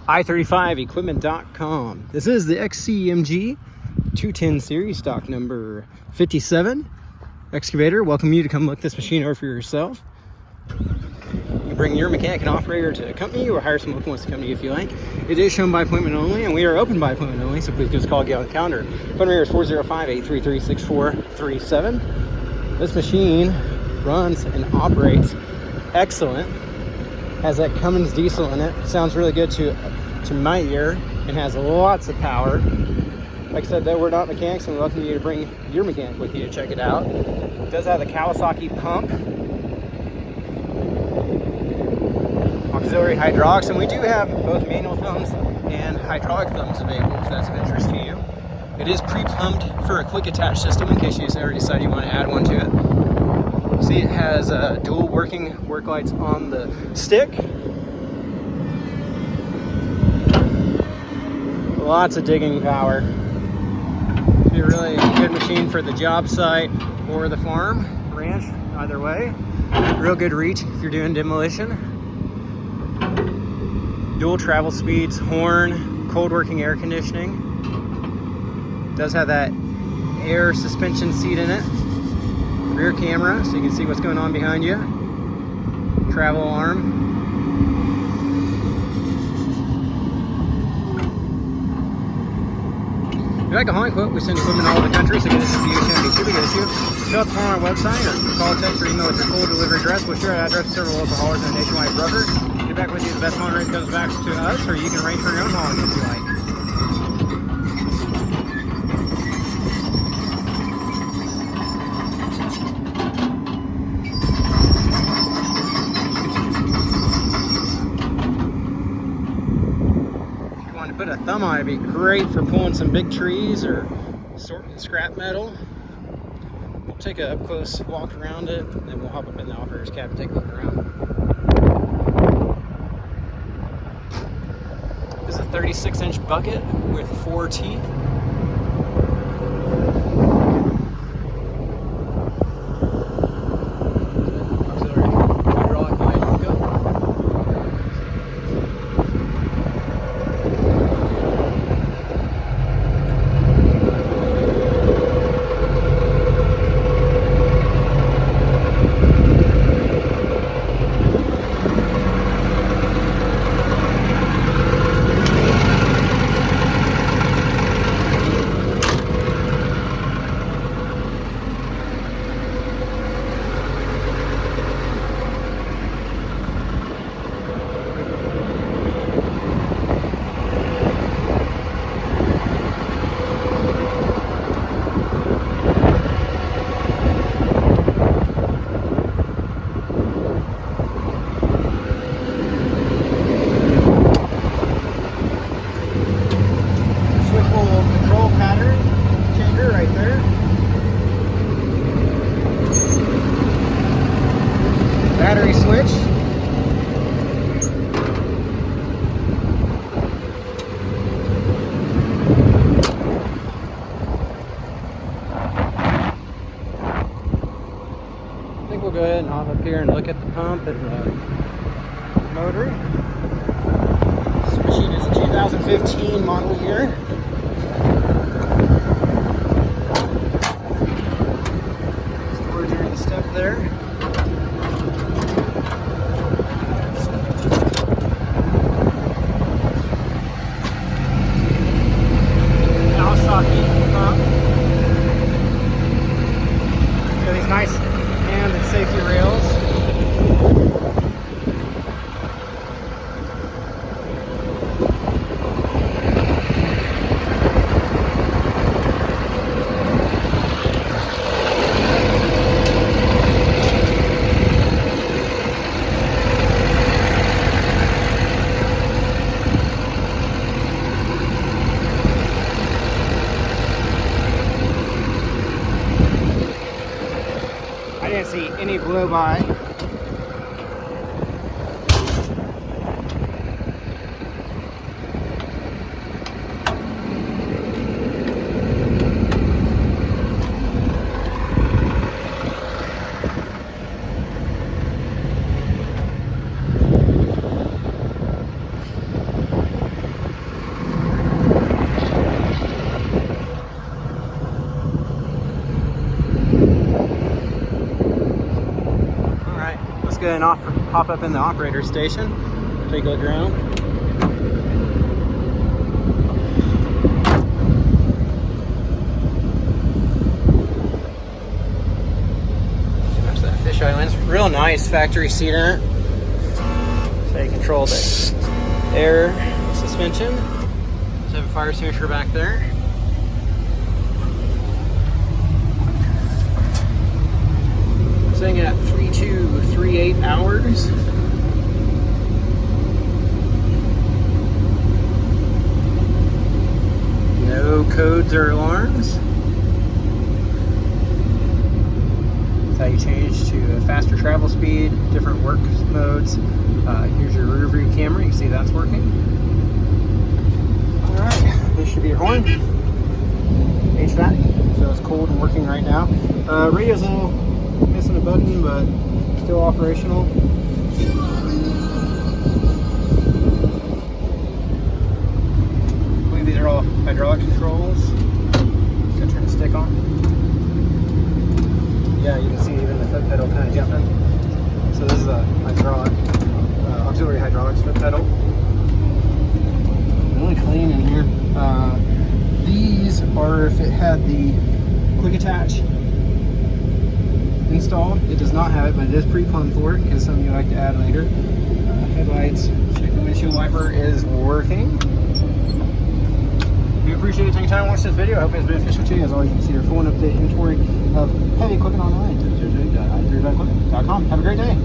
i35equipment.com. This is the XCMG 210 series, stock number 57 excavator. Welcome you to come look this machine over for yourself. You bring your mechanic and operator to accompany you, or hire someone who wants to come to you if you like. It is shown by appointment only, and we are open by appointment only, so please give us a call, get on the calendar. Phone number is 405-833-6437. This machine runs and operates excellent. Has that Cummins diesel in it. Sounds really good to my ear, and has lots of power. Like I said, though, we're not mechanics, and we welcome you to bring your mechanic with you to check it out. It does have the Kawasaki pump, auxiliary hydraulics, and we do have both manual thumbs and hydraulic thumbs available if that's of interest to you. It is pre-plumbed for a quick attach system in case you already decide you want to add one to it. See, it has dual working work lights on the stick. Lots of digging power. Be a really good machine for the job site or the farm, ranch, either way. Real good reach if you're doing demolition. Dual travel speeds, horn, cold working air conditioning. Does have that air suspension seat in it. Rear camera, so you can see what's going on behind you. Travel alarm. If you like a hauling quote, we send equipment all over the country, so get us to you, shouldn't be too big of an issue. Fill out the form on our website, or call, text, or email with your full delivery address. We'll share our address with several local haulers and a nationwide broker. Get back with you, the best hauling rate comes back to us, or you can arrange for your own hauling if you like. Put a thumb on it, it'd be great for pulling some big trees or sorting scrap metal. We'll take a up close walk around it, and then we'll hop up in the operator's cab and take a look around. This is a 36-inch bucket with 4 teeth. Battery switch. I think we'll go ahead and hop up here and look at the pump and the motor. This machine is a 2015 model year. Storage area step there. Got these nice hand and safety rails. I didn't see any blow by. go ahead and hop up in the operator station. Take a look around. There's that fisheye lens. Real nice factory seat in it. So you control the air suspension. There's a fire extinguisher back there. Sitting at 3238 hours. No codes or alarms. That's how you change to a faster travel speed, different work modes. Here's your rear view camera. You can see that's working. All right, this should be your horn. HVAC, so it's cold and working right now. Radio's a little missing a button, but still operational. I believe these are all hydraulic controls. Gotta turn the stick on. Yeah, you can see even the foot pedal kind of jumping. So this is a hydraulic, auxiliary hydraulics foot pedal. Really clean in here. These are if it had the quick attach installed. It does not have it, but it is pre-plumbed for it because some of you like to add later. Headlights, check the windshield wiper is working. We appreciate you taking time to watch this video. I hope it's beneficial to you. As always, you can see your full and updated inventory of heavy equipment online at www.i3equipment.com. Have a great day.